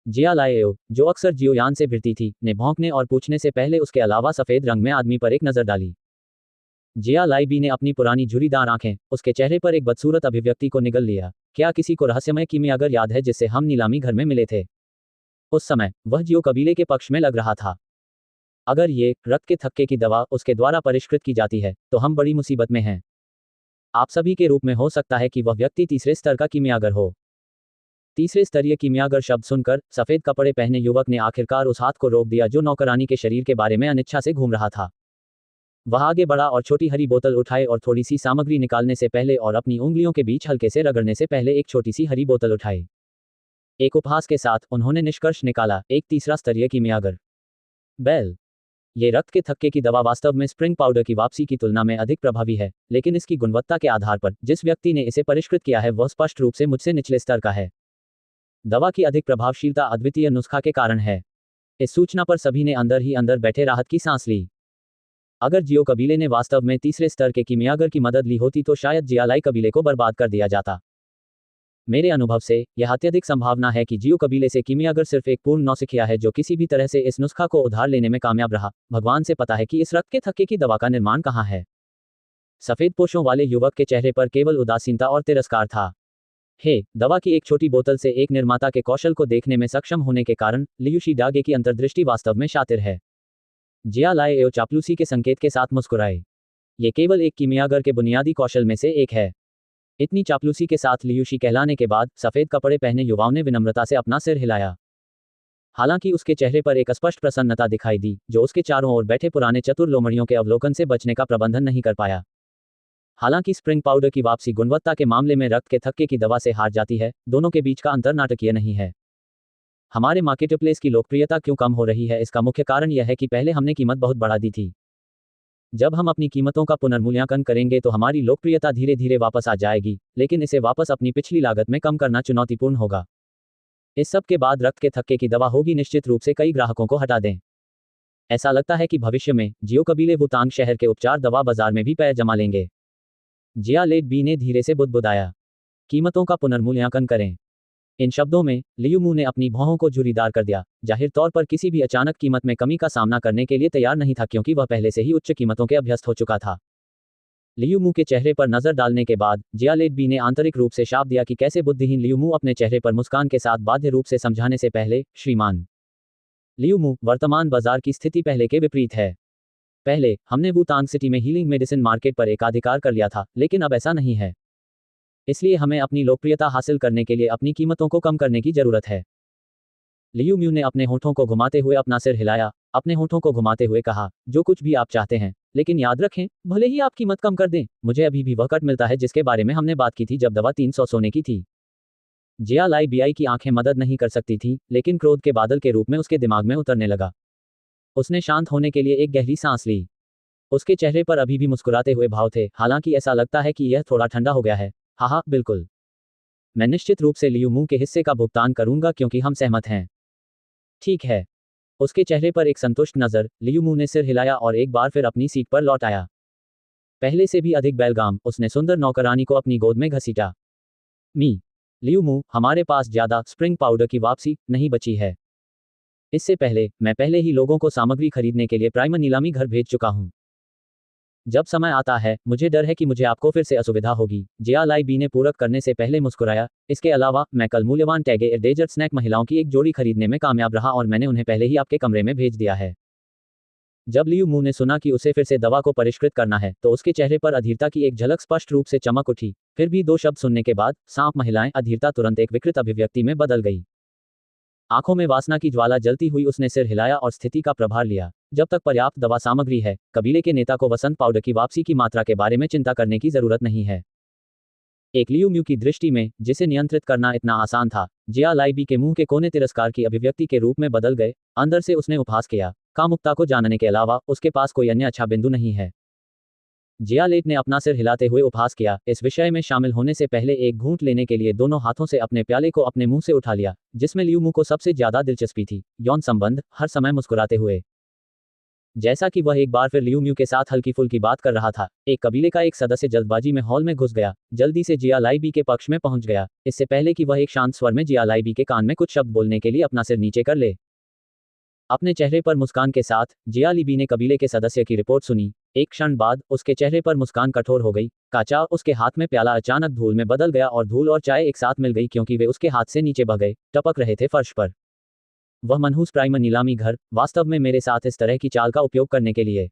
जिया लाएओ, जो अक्सर जियोयान से भिड़ती थी, ने भौंकने और पूछने से पहले उसके अलावा सफेद रंग में आदमी पर एक नजर डाली। जिया लाई बी ने अपनी पुरानी झुर्रीदार आंखें उसके चेहरे पर एक बदसूरत अभिव्यक्ति को निगल लिया। क्या किसी को रहस्यमय कीमियागर याद है जिससे हम नीलामी घर में मिले थे? उस समय वह जियो कबीले के पक्ष में लग रहा था। अगर ये रक्त के थक्के की दवा उसके द्वारा परिष्कृत की जाती है तो हम बड़ी मुसीबत में हैं। आप सभी के रूप में हो सकता है कि वह व्यक्ति तीसरे स्तर का कीमियागर हो। तीसरे स्तरीय कीमियागर शब्द सुनकर सफेद कपड़े पहने युवक ने आखिरकार उस हाथ को रोक दिया जो नौकरानी के शरीर के बारे में अनिच्छा से घूम रहा था। वह आगे बढ़ा और छोटी हरी बोतल उठाए और थोड़ी सी सामग्री निकालने से पहले और अपनी उंगलियों के बीच हल्के से रगड़ने से पहले एक छोटी सी हरी बोतल उठाई। एक उपहास के साथ उन्होंने निष्कर्ष निकाला, एक तीसरा स्तरीय कीमियागर। बेल, ये रक्त के थक्के की दवा वास्तव में स्प्रिंग पाउडर की वापसी की तुलना में अधिक प्रभावी है, लेकिन इसकी गुणवत्ता के आधार पर जिस व्यक्ति ने इसे परिष्कृत किया है वह स्पष्ट रूप से मुझसे निचले स्तर का है। दवा की अधिक प्रभावशीलता अद्वितीय नुस्खा के कारण है। इस सूचना पर सभी ने अंदर ही अंदर बैठे राहत की सांस ली। अगर जियो कबीले ने वास्तव में तीसरे स्तर के कीमियागर की मदद ली होती तो शायद जियालाई कबीले को बर्बाद कर दिया जाता। मेरे अनुभव से यह अत्यधिक संभावना है कि जियो कबीले से कीमियागर सिर्फ एक पूर्ण नौसिखिया है जो किसी भी तरह से इस नुस्खा को उधार लेने में कामयाब रहा। भगवान से पता है कि इस रक्त के थक्के की दवा का निर्माण कहाँ है। सफेद पोशों वाले युवक के चेहरे पर केवल उदासीनता और तिरस्कार था। हे, दवा की एक छोटी बोतल से एक निर्माता के कौशल को देखने में सक्षम होने के कारण लियूशी डागे की अंतर्दृष्टि वास्तव में शातिर है। जिया लाएओ चापलूसी के संकेत के साथ मुस्कुराए। ये केवल एक कीमियागर के बुनियादी कौशल में से एक है। इतनी चापलूसी के साथ लियूशी कहलाने के बाद सफेद कपड़े पहने युवाओं ने विनम्रता से अपना सिर हिलाया। हालांकि उसके चेहरे पर एक स्पष्ट प्रसन्नता दिखाई दी, जो उसके चारों ओर बैठे पुराने चतुर लोमड़ियों के अवलोकन से बचने का प्रबंधन नहीं कर पाया। हालांकि स्प्रिंग पाउडर की वापसी गुणवत्ता के मामले में रक्त के थक्के की दवा से हार जाती है, दोनों के बीच का अंतर नाटकीय नहीं है। हमारे मार्केटप्लेस की लोकप्रियता क्यों कम हो रही है? इसका मुख्य कारण यह है कि पहले हमने कीमत बहुत बढ़ा दी थी। जब हम अपनी कीमतों का पुनर्मूल्यांकन करेंगे तो हमारी लोकप्रियता धीरे धीरे वापस आ जाएगी, लेकिन इसे वापस अपनी पिछली लागत में कम करना चुनौतीपूर्ण होगा। इस सब के बाद रक्त के थक्के की दवा होगी निश्चित रूप से कई ग्राहकों को हटा दें। ऐसा लगता है कि भविष्य में जियो कबीले वुतांग शहर के उपचार दवा बाजार में भी पैर जमा लेंगे। जिया लेट बी ने धीरे से बुदबुदाया। कीमतों का पुनर्मूल्यांकन करें। इन शब्दों में लियूमू ने अपनी भौहों को झुर्रीदार कर दिया। जाहिर तौर पर किसी भी अचानक कीमत में कमी का सामना करने के लिए तैयार नहीं था, क्योंकि वह पहले से ही उच्च कीमतों के अभ्यस्त हो चुका था। लियूमू के चेहरे पर नजर डालने के बाद जिया लेट बी ने आंतरिक रूप से शाप दिया कि कैसे बुद्धिहीन लियूमू अपने चेहरे पर मुस्कान के साथ बाध्य रूप से समझाने से पहले, श्रीमान लियूमू, वर्तमान बाजार की स्थिति पहले के विपरीत है। पहले हमने वुतांग सिटी में हीलिंग मेडिसिन मार्केट पर एकाधिकार कर लिया था, लेकिन अब ऐसा नहीं है। इसलिए हमें अपनी लोकप्रियता हासिल करने के लिए अपनी कीमतों को कम करने की जरूरत है। लियूम्यू ने अपने होठों को घुमाते हुए अपना सिर हिलाया, अपने होठों को घुमाते हुए कहा, जो कुछ भी आप चाहते हैं, लेकिन याद रखें, भले ही आप कीमत कम कर दें, मुझे अभी भी वह कट मिलता है जिसके बारे में हमने बात की थी जब दवा 300 सोने की थी। जिया लाई बीआई की आंखें मदद नहीं कर सकती थी, लेकिन क्रोध के बादल के रूप में उसके दिमाग में उतरने लगा। उसने शांत होने के लिए एक गहरी सांस ली। उसके चेहरे पर अभी भी मुस्कुराते हुए भाव थे, हालांकि ऐसा लगता है कि यह थोड़ा ठंडा हो गया है। हाँ, बिल्कुल। मैं निश्चित रूप से लियूमू के हिस्से का भुगतान करूंगा क्योंकि हम सहमत हैं। ठीक है। उसके चेहरे पर एक संतुष्ट नजर, लियूमू ने सिर हिलाया और एक बार फिर अपनी सीट पर लौट आया। पहले से भी अधिक बेलगाम, उसने सुंदर नौकरानी को अपनी गोद में घसीटा। लियूमू, हमारे पास ज्यादा स्प्रिंग पाउडर की वापसी नहीं बची है। इससे पहले, मैं पहले ही लोगों को सामग्री खरीदने के लिए प्राइमर नीलामी घर भेज चुका हूं। जब समय आता है, मुझे डर है कि मुझे आपको फिर से असुविधा होगी। जिया लाई बी ने पूरक करने से पहले मुस्कुराया। इसके अलावा, मैं कल मूल्यवान टैगे डेजर्ट स्नैक महिलाओं की एक जोड़ी खरीदने में कामयाब रहा और मैंने उन्हें पहले ही आपके कमरे में भेज दिया है। जब लियू मू ने सुना कि उसे फिर से दवा को परिष्कृत करना है, तो उसके चेहरे पर अधीरता की एक झलक स्पष्ट रूप से चमक उठी। फिर भी 2 शब्द सुनने के बाद, सांप महिलाएं अधीरता तुरंत एक विकृत अभिव्यक्ति में बदल गई। आंखों में वासना की ज्वाला जलती हुई उसने सिर हिलाया और स्थिति का प्रभार लिया। जब तक पर्याप्त दवा सामग्री है, कबीले के नेता को वसंत पाउडर की वापसी की मात्रा के बारे में चिंता करने की जरूरत नहीं है। एक लियू म्यू की दृष्टि में, जिसे नियंत्रित करना इतना आसान था, जिया लाई बी के मुंह के कोने तिरस्कार की अभिव्यक्ति के रूप में बदल गए। अंदर से उसने उपहास किया। कामुकता को जानने के अलावा उसके पास कोई अन्य अच्छा बिंदु नहीं है। जिया लेट ने अपना सिर हिलाते हुए उपहास किया। इस विषय में शामिल होने से पहले एक घूंट लेने के लिए दोनों हाथों से अपने प्याले को अपने मुंह से उठा लिया, जिसमें लियू मू को सबसे ज्यादा दिलचस्पी थी, यौन संबंध, हर समय मुस्कुराते हुए। जैसा कि वह एक बार फिर लियू म्यू के साथ हल्की फुल्की बात कर रहा था, एक कबीले का एक सदस्य जल्दबाजी में हॉल में घुस गया, जल्दी से जिया लाई बी के पक्ष में पहुंच गया, इससे पहले कि वह एक शांत स्वर में जिया लाई बी के कान में कुछ शब्द बोलने के लिए अपना सिर नीचे कर ले। अपने चेहरे पर मुस्कान के साथ, जिया ली बी ने कबीले के सदस्य की रिपोर्ट सुनी। एक क्षण बाद, उसके चेहरे पर मुस्कान कठोर हो गई। काचा, उसके हाथ में प्याला अचानक धूल में बदल गया और धूल और चाय एक साथ मिल गई क्योंकि वे उसके हाथ से नीचे बह गए, टपक रहे थे फर्श पर। वह मनहूस प्राइमर नीलामी घर, वास्तव में मेरे साथ इस तरह की चाल का उपयोग करने के लिए।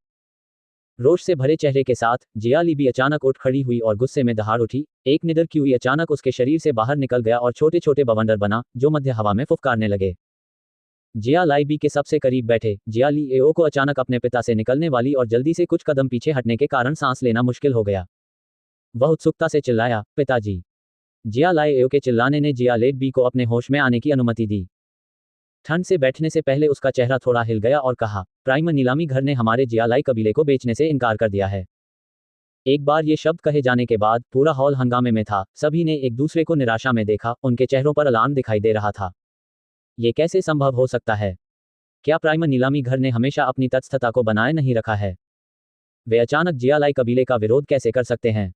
रोष से भरे चेहरे के साथ, जिया ली बी अचानक उठ खड़ी हुई और गुस्से में दहाड़ उठी। एक निडर क्यूई अचानक उसके शरीर से बाहर निकल गया और छोटे छोटे बवंडर बना, जो मध्य हवा में फुफकारने लगे। जिया लाई बी के सबसे करीब बैठे जिया ली एओ को अचानक अपने पिता से निकलने वाली और जल्दी से कुछ कदम पीछे हटने के कारण सांस लेना मुश्किल हो गया। वह उत्सुकता से चिल्लाया, पिताजी। जिया लाई एओ के चिल्लाने ने जिया लेट बी को अपने होश में आने की अनुमति दी। ठंड से बैठने से पहले उसका चेहरा थोड़ा हिल गया और कहा, प्राइमर नीलामी घर ने हमारे जिया लाई कबीले को बेचने से इनकार कर दिया है। एक बार ये शब्द कहे जाने के बाद पूरा हॉल हंगामे में था। सभी ने एक दूसरे को निराशा में देखा, उनके चेहरों पर अलार्म दिखाई दे रहा था। ये कैसे संभव हो सकता है? क्या प्राइमर नीलामी घर ने हमेशा अपनी तटस्थता को बनाए नहीं रखा है? वे अचानक जिया लाई कबीले का विरोध कैसे कर सकते हैं?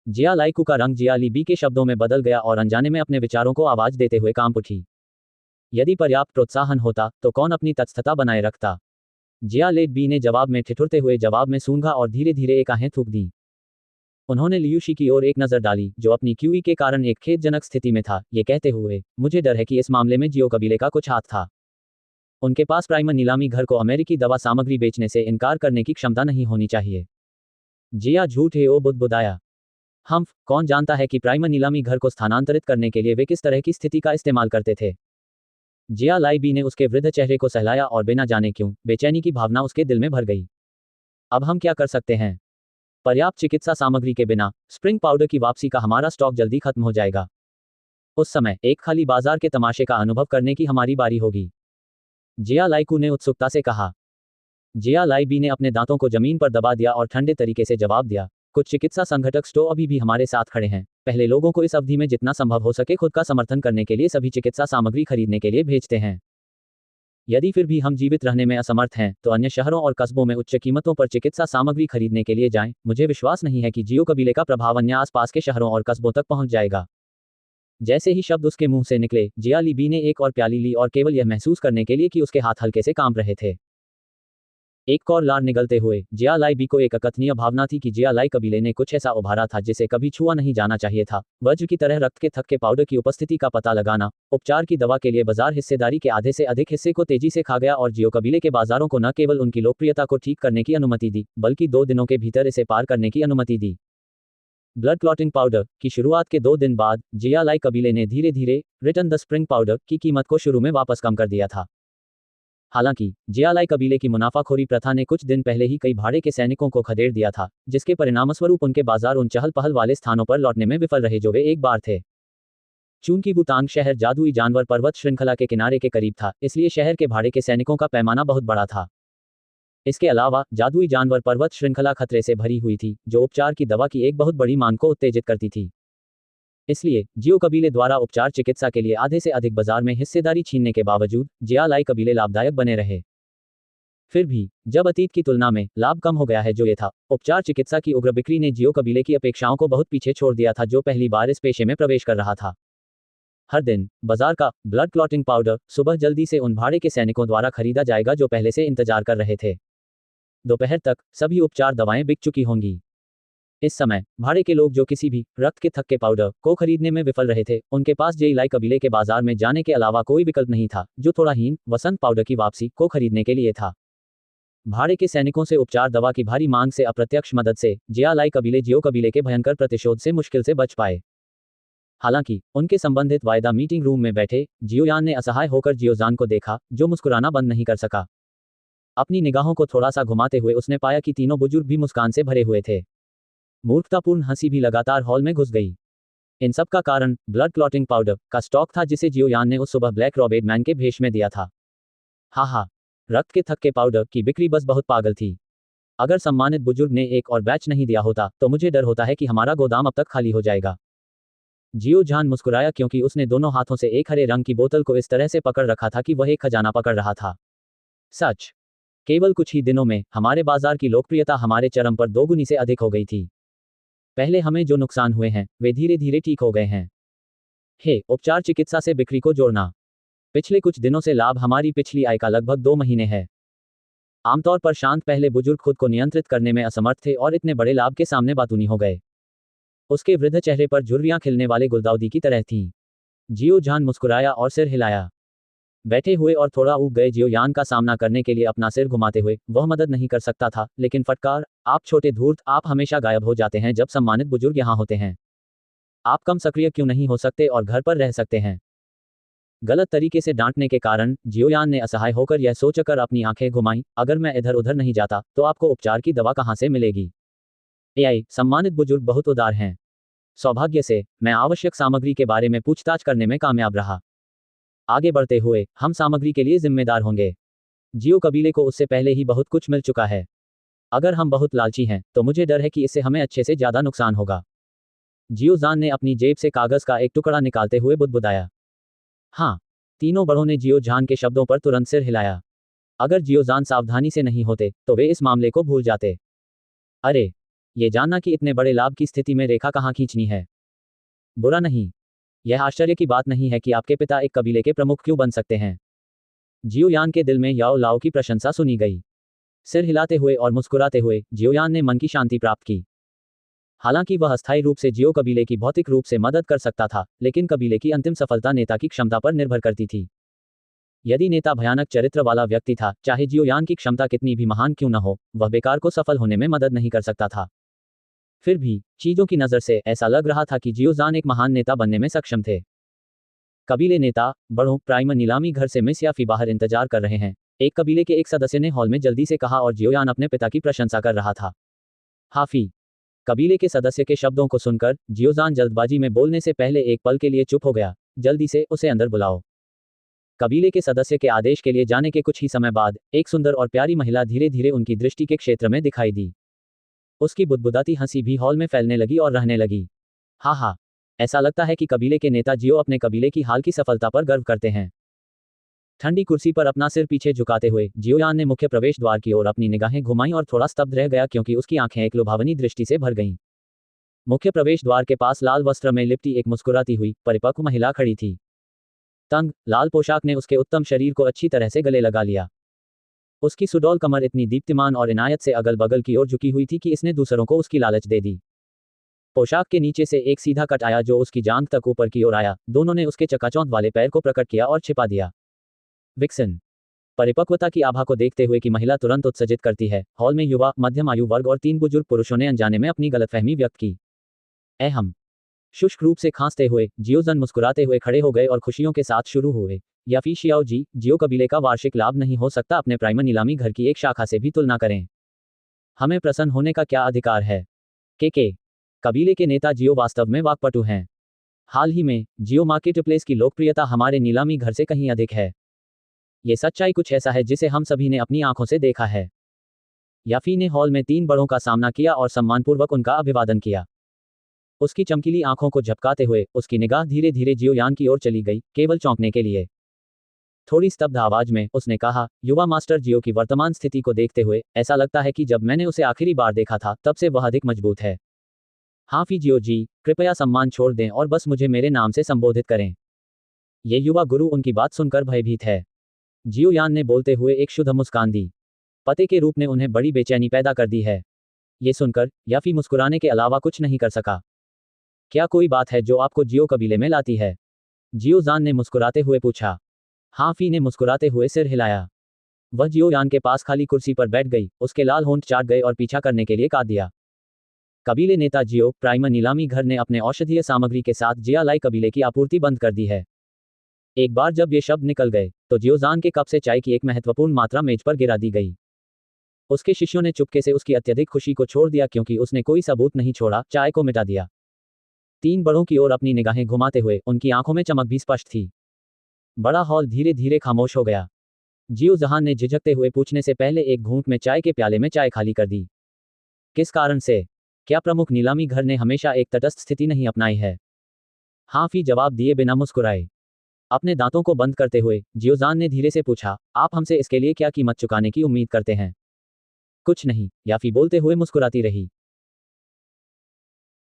जिया लाई कू का रंग जिया ली बी के शब्दों में बदल गया और अनजाने में अपने विचारों को आवाज देते हुए कांप उठी। यदि पर्याप्त प्रोत्साहन होता, तो कौन अपनी तटस्थता बनाए रखता? जिया लेट बी ने जवाब में ठिठुरते हुए जवाब में सूंघा और धीरे धीरे एक आहें थूक दी। उन्होंने लियूशी की ओर एक नजर डाली, जो अपनी क्यूई के कारण एक खेदजनक स्थिति में था, ये कहते हुए, मुझे डर है कि इस मामले में जियो कबीले का कुछ हाथ था। उनके पास प्राइमर नीलामी घर को अमेरिकी दवा सामग्री बेचने से इनकार करने की क्षमता नहीं होनी चाहिए। जिया झूठ है, ओ बुदबुदाया। कौन जानता है कि प्राइमर नीलामी घर को स्थानांतरित करने के लिए वे किस तरह की स्थिति का इस्तेमाल करते थे। जिया लाई बी ने उसके वृद्ध चेहरे को सहलाया और बिना जाने क्यों, बेचैनी की भावना उसके दिल में भर गई। अब हम क्या कर सकते हैं? पर्याप्त चिकित्सा सामग्री के बिना, स्प्रिंग पाउडर की वापसी का हमारा स्टॉक जल्दी खत्म हो जाएगा। उस समय, एक खाली बाजार के तमाशे का अनुभव करने की हमारी बारी होगी। जिया लाइकू ने उत्सुकता से कहा। जिया लाई बी ने अपने दांतों को जमीन पर दबा दिया और ठंडे तरीके से जवाब दिया, कुछ चिकित्सा संघटक स्टो अभी भी हमारे साथ खड़े हैं, पहले लोगों को इस अवधि में जितना संभव हो सके खुद का समर्थन करने के लिए सभी चिकित्सा सामग्री खरीदने के लिए भेजते हैं। यदि फिर भी हम जीवित रहने में असमर्थ हैं, तो अन्य शहरों और कस्बों में उच्च कीमतों पर चिकित्सा सामग्री खरीदने के लिए जाएं। मुझे विश्वास नहीं है कि जियो कबीले का प्रभाव अन्य आसपास के शहरों और कस्बों तक पहुंच जाएगा। जैसे ही शब्द उसके मुंह से निकले, जिया ली बी ने एक और प्याली ली और केवल यह महसूस करने के लिए कि उसके हाथ हल्के से कांप रहे थे। एक और लार निगलते हुए, जिया लाई बी को एक अकथनीय भावना थी कि जिया लाई कबीले ने कुछ ऐसा उभारा था जिसे कभी छुआ नहीं जाना चाहिए था। वज्र की तरह रक्त के थक्के पाउडर की उपस्थिति का पता लगाना, उपचार की दवा के लिए बाजार हिस्सेदारी के आधे से अधिक हिस्से को तेजी से खा गया और जियो कबीले के बाजारों को न केवल उनकी लोकप्रियता को ठीक करने की अनुमति दी, बल्कि 2 दिनों के भीतर इसे पार करने की अनुमति दी। ब्लड क्लॉटिंग पाउडर की शुरुआत के 2 दिन बाद, जिया लाई कबीले ने धीरे धीरे रिटर्न द स्प्रिंग पाउडर की कीमत को शुरू में वापस कम कर दिया था। हालांकि, जिया लाई कबीले की मुनाफाखोरी प्रथा ने कुछ दिन पहले ही कई भाड़े के सैनिकों को खदेड़ दिया था, जिसके परिणामस्वरूप उनके बाजार उन चहल पहल वाले स्थानों पर लौटने में विफल रहे जो वे एक बार थे। चूंकि वुतांग शहर जादुई जानवर पर्वत श्रृंखला के किनारे के करीब था, इसलिए शहर के भाड़े के सैनिकों का पैमाना बहुत बड़ा था। इसके अलावा, जादुई जानवर पर्वत श्रृंखला खतरे से भरी हुई थी, जो उपचार की दवा की एक बहुत बड़ी मांग को उत्तेजित करती थी। इसलिए, जियो कबीले द्वारा उपचार चिकित्सा के लिए आधे से अधिक बाजार में हिस्सेदारी छीनने के बावजूद, जिया लाई कबीले लाभदायक बने रहे। फिर भी, जब अतीत की तुलना में लाभ कम हो गया है जो ये था, उपचार चिकित्सा की उग्र बिक्री ने जियो कबीले की अपेक्षाओं को बहुत पीछे छोड़ दिया था जो पहली बार इस पेशे में प्रवेश कर रहा था। हर दिन, बाजार का ब्लड क्लॉटिंग पाउडर सुबह जल्दी से उन भाड़े के सैनिकों द्वारा खरीदा जाएगा जो पहले से इंतजार कर रहे थे। दोपहर तक सभी उपचार दवाएं बिक चुकी होंगी। इस समय भाड़े के लोग जो किसी भी रक्त के थक्के पाउडर को खरीदने में विफल रहे थे, उनके पास जेइलाई कबीले के बाजार में जाने के अलावा कोई विकल्प नहीं था, जो थोड़ा हीन वसंत पाउडर की वापसी को खरीदने के लिए था। भाड़े के सैनिकों से उपचार दवा की भारी मांग से अप्रत्यक्ष मदद से जेइलाई कबीले जियो कबीले के भयंकर प्रतिशोध से मुश्किल से बच पाए। हालांकि उनके संबंधित वायदा मीटिंग रूम में बैठे जियोयान ने असहाय होकर जियोजान को देखा, जो मुस्कुराना बंद नहीं कर सका। अपनी निगाहों को थोड़ा सा घुमाते हुए उसने पाया कि तीनों बुजुर्ग भी मुस्कान से भरे हुए थे। मूर्खतापूर्ण हंसी भी लगातार हॉल में घुस गई। इन सब का कारण ब्लड क्लॉटिंग पाउडर का स्टॉक था, जिसे जियोयान ने उस सुबह ब्लैक रॉबर्ट मैन के भेष में दिया था। हा, रक्त के थक्के पाउडर की बिक्री बस बहुत पागल थी। अगर सम्मानित बुजुर्ग ने एक और बैच नहीं दिया होता तो मुझे डर होता है कि हमारा गोदाम अब तक खाली हो जाएगा। जियोजान मुस्कुराया, क्योंकि उसने दोनों हाथों से एक हरे रंग की बोतल को इस तरह से पकड़ रखा था कि वह एक खजाना पकड़ रहा था। सच, केवल कुछ ही दिनों में हमारे बाजार की लोकप्रियता हमारे चरम पर दोगुनी से अधिक हो गई थी। पहले हमें जो नुकसान हुए हैं वे धीरे धीरे ठीक हो गए हैं। उपचार चिकित्सा से बिक्री को जोड़ना। पिछले कुछ दिनों से लाभ हमारी पिछली आय का लगभग 2 महीने है। आमतौर पर शांत पहले बुजुर्ग खुद को नियंत्रित करने में असमर्थ थे और इतने बड़े लाभ के सामने बातूनी हो गए। उसके वृद्ध चेहरे पर झुर्रियां खिलने वाले गुलदाउदी की तरह थीं। जियोजान मुस्कुराया और सिर हिलाया। बैठे हुए और थोड़ा ऊब गए जियोयान का सामना करने के लिए अपना सिर घुमाते हुए वह मदद नहीं कर सकता था, लेकिन फटकार, आप छोटे धूर्त, आप हमेशा गायब हो जाते हैं जब सम्मानित बुजुर्ग यहाँ होते हैं। आप कम सक्रिय क्यों नहीं हो सकते और घर पर रह सकते हैं? गलत तरीके से डांटने के कारण जियोयान ने असहाय होकर यह सोचकर अपनी आंखें घुमाई, अगर मैं इधर उधर नहीं जाता तो आपको उपचार की दवा कहाँ से मिलेगी? सम्मानित बुजुर्ग बहुत उदार हैं। सौभाग्य से मैं आवश्यक सामग्री के बारे में पूछताछ करने में कामयाब रहा। आगे बढ़ते हुए हम सामग्री के लिए जिम्मेदार होंगे। जियो कबीले को उससे पहले ही बहुत कुछ मिल चुका है। अगर हम बहुत लालची हैं तो मुझे डर है कि इससे हमें अच्छे से ज्यादा नुकसान होगा। जियोजान ने अपनी जेब से कागज का एक टुकड़ा निकालते हुए बुदबुदाया। हाँ, तीनों बड़ों ने जियोजान के शब्दों पर तुरंत सिर हिलाया। अगर जियोजान सावधानी से नहीं होते तो वे इस मामले को भूल जाते। अरे, ये जानना कि इतने बड़े लाभ की स्थिति में रेखा कहाँ खींचनी है बुरा नहीं। यह आश्चर्य की बात नहीं है कि आपके पिता एक कबीले के प्रमुख क्यों बन सकते हैं। जियोयान के दिल में याओ लाओ की प्रशंसा सुनी गई। सिर हिलाते हुए और मुस्कुराते हुए जियोयान ने मन की शांति प्राप्त की। हालांकि वह अस्थायी रूप से जियो कबीले की भौतिक रूप से मदद कर सकता था, लेकिन कबीले की अंतिम सफलता नेता की क्षमता पर निर्भर करती थी। यदि नेता भयानक चरित्र वाला व्यक्ति था, चाहे जियोयान की क्षमता कितनी भी महान क्यों न हो, वह बेकार को सफल होने में मदद नहीं कर सकता था। फिर भी चीजों की नजर से ऐसा लग रहा था कि जियोजान एक महान नेता बनने में सक्षम थे। कबीले नेता, बड़ों, प्राइमर नीलामी घर से मिस याफी बाहर इंतजार कर रहे हैं, एक कबीले के एक सदस्य ने हॉल में जल्दी से कहा, और जियोयान अपने पिता की प्रशंसा कर रहा था। हाफी। कबीले के सदस्य के शब्दों को सुनकर जियोजान जल्दबाजी में बोलने से पहले एक पल के लिए चुप हो गया। जल्दी से उसे अंदर बुलाओ। कबीले के सदस्य के आदेश के लिए जाने के कुछ ही समय बाद एक सुंदर और प्यारी महिला धीरे धीरे उनकी दृष्टि के क्षेत्र में दिखाई दी। उसकी बुदबुदाती हंसी भी हॉल में फैलने लगी और रहने लगी। हा, ऐसा लगता है कि कबीले के नेता जियो अपने कबीले की हाल की सफलता पर गर्व करते हैं। ठंडी कुर्सी पर अपना सिर पीछे झुकाते हुए जियोयान ने मुख्य प्रवेश द्वार की ओर अपनी निगाहें घुमाईं और थोड़ा स्तब्ध रह गया, क्योंकि उसकी आंखें एक लुभावनी दृष्टि से भर गईं। मुख्य प्रवेश द्वार के पास लाल वस्त्र में लिपटी एक मुस्कुराती हुई परिपक्व महिला खड़ी थी। तंग लाल पोशाक ने उसके उत्तम शरीर को अच्छी तरह से गले लगा लिया। उसकी सुडौल कमर इतनी दीप्तिमान और इनायत से अगल बगल की ओर झुकी हुई थी कि इसने दूसरों को उसकी लालच दे दी। पोशाक के नीचे से एक सीधा कट आया जो उसकी जांघ तक ऊपर की ओर आया, दोनों ने उसके चकाचौंध वाले पैर को प्रकट किया और छिपा दिया। विक्सन। परिपक्वता की आभा को देखते हुए कि महिला तुरंत उत्सर्जित करती है, हॉल में युवा, मध्यम आयु वर्ग और 3 बुजुर्ग पुरुषों ने अनजाने में अपनी गलतफहमी व्यक्त की। हम शुष्क रूप से खांसते हुए जियोजन मुस्कुराते हुए खड़े हो गए और खुशियों के साथ शुरू हुए। याफी शियाओ जी, जियो कबीले का वार्षिक लाभ नहीं हो सकता अपने प्राइमर नीलामी घर की एक शाखा से भी तुलना करें। हमें प्रसन्न होने का क्या अधिकार है? के कबीले के नेता जियो वास्तव में वाकपटु हैं। हाल ही में जियो मार्केटप्लेस की लोकप्रियता हमारे नीलामी घर से कहीं अधिक है। ये सच्चाई कुछ ऐसा है जिसे हम सभी ने अपनी आंखों से देखा है। याफी ने हॉल में 3 बड़ों का सामना किया और सम्मानपूर्वक उनका अभिवादन किया। उसकी चमकीली आंखों को झपकाते हुए उसकी निगाह धीरे धीरे जियोयान की ओर चली गई, केवल चौंकने के लिए। थोड़ी स्तब्ध आवाज में उसने कहा, युवा मास्टर जियो की वर्तमान स्थिति को देखते हुए ऐसा लगता है कि जब मैंने उसे आखिरी बार देखा था तब से वह अधिक मजबूत है। हाफी जियो जी, कृपया सम्मान छोड़ दें और बस मुझे मेरे नाम से संबोधित करें। ये युवा गुरु उनकी बात सुनकर भयभीत है। जियोयान ने बोलते हुए एक शुद्ध मुस्कान दी। पते के रूप ने उन्हें बड़ी बेचैनी पैदा कर दी है। ये सुनकर याफी मुस्कुराने के अलावा कुछ नहीं कर सका। क्या कोई बात है जो आपको जियो कबीले में लाती है? जियो जान ने मुस्कुराते हुए पूछा। हाँ, फी ने मुस्कुराते हुए सिर हिलाया। वह जियो यान के पास खाली कुर्सी पर बैठ गई, उसके लाल होंठ चाट गए और पीछा करने के लिए काट दिया। कबीले नेता जियो प्राइमर नीलामी घर ने अपने औषधीय सामग्री के साथ जियालाई कबीले की आपूर्ति बंद कर दी है। एक बार जब ये शब्द निकल गए तो जियोजान के कप से चाय की एक महत्वपूर्ण मात्रा मेज पर गिरा दी गई। उसके शिष्यों ने चुपके से उसकी अत्यधिक खुशी को छोड़ दिया क्योंकि उसने कोई सबूत नहीं छोड़ा, चाय को मिटा दिया। तीन बड़ों की ओर अपनी निगाहें घुमाते हुए उनकी आंखों में चमक भी स्पष्ट थी। बड़ा हॉल धीरे धीरे खामोश हो गया। जियो जहान ने झिझकते हुए पूछने से पहले एक घूंट में चाय के प्याले में चाय खाली कर दी। किस कारण से? क्या प्रमुख नीलामी घर ने हमेशा एक तटस्थ स्थिति नहीं अपनाई है? हाँ, फी जवाब दिए बिना मुस्कुराए। अपने दांतों को बंद करते हुए जियोजान ने धीरे से पूछा, आप हमसे इसके लिए क्या कीमत चुकाने की उम्मीद करते हैं? कुछ नहीं, याफी बोलते हुए मुस्कुराती रही।